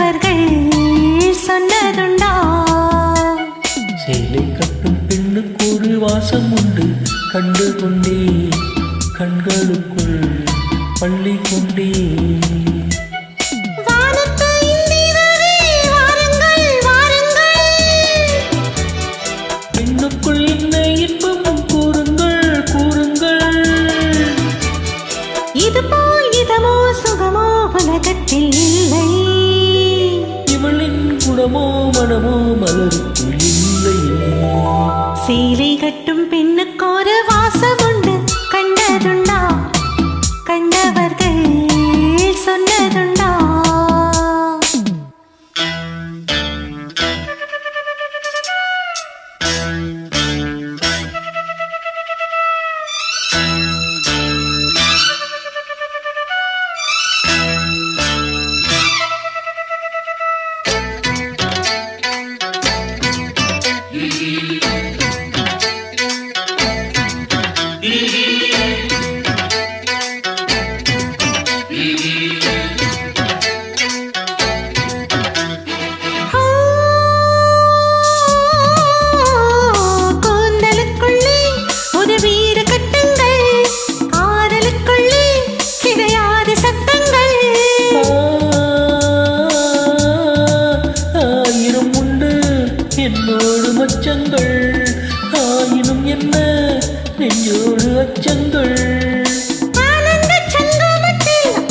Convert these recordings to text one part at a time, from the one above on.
கண்டவர்கள் சொன்னதுண்டா? சேலை கட்டும் பெண்ணுக்கு ஒரு வாசம் உண்டு, கண்டு கொண்டே கண்களுக்குள் பள்ளி கொண்டே. பெண்ணுக்குள் என்ன இன்பம் கூறுங்கள் கூறுங்கள். இது போல் இதமோ சுகமோ உலகத்தில் இல்லை. இவளின் குணமோ மனமோ மலருக்குள் இல்லை. சேலை கட்டும் பெண்ணுக்கு ஒரு வாசம் உண்டு, கண்டதுண்டா? கண்டவர்கள் சொன்னதுண்டா? என்னோடு மச்சங்கள் ஆயினும் என்ன நெஞ்சோடு அச்சங்கள்.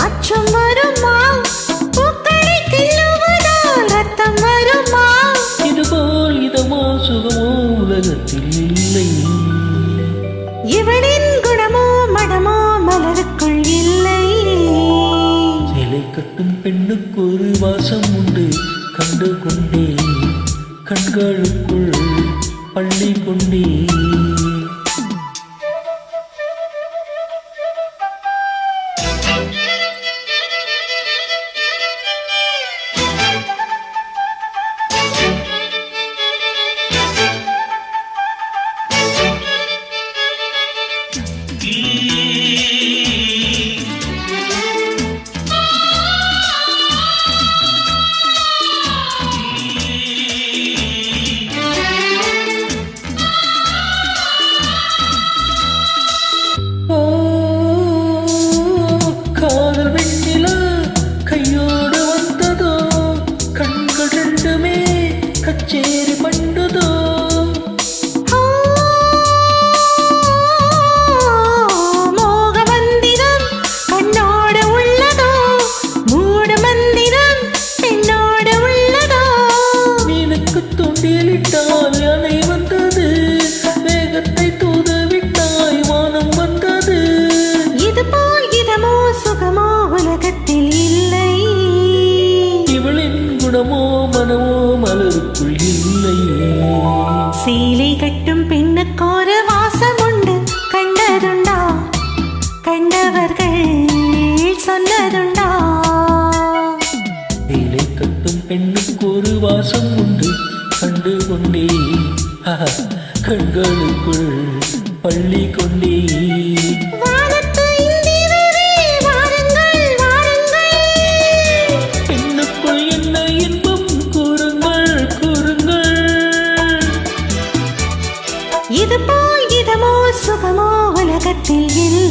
அச்சம் வருமா? பூக்களை கிள்ளுவதால் ரத்தம் வருமா? இதுபோல் இதமோ சுகமோ உலகத்தில் இல்லை. இவளின் குணமோ மடமோ மலருக்குள் இல்லை. சேலை கட்டும் பெண்ணுக்கு ஒரு வாசம் உண்டு, கண்டு கொண்டே கண்களுக்குள் பள்ளி கொண்டே. கையோடு வந்ததோ கண்கள் ரெண்டுமே கச்சேரி பண்ணதோ. மோக மந்திரம் கண்ணோடு உள்ளதோ, மூடு மந்திரம் பெண்ணோடு உள்ளதோ. மீனுக்கு தூண்டிலிட்டால் யானை வந்தது, வேகத்தை தூதவிட்டாய் வானம் வந்தது. இது போல் இதமோ சுகமோ உலகத்தில் இல்லை. இவளின் குணமோ மனமோ மலருக்குள் இல்லை. சேலை கட்டும் பெண்ணுக்கு ஒரு வாசம் உண்டு, கண்டதுண்டா? கண்டவர்கள் சொன்னதுண்டா? சேலை கட்டும் பெண்ணுக்கு ஒரு வாசம் உண்டு, கண்டு கொண்டே கண்களுக்குள் பள்ளி கொண்டே. பெண்ணுக்குள் என்ன இன்பம் கூறுங்கள் கூறுங்கள். இது போல் இதமோ சுகமோ உலகத்தில் இல்லை.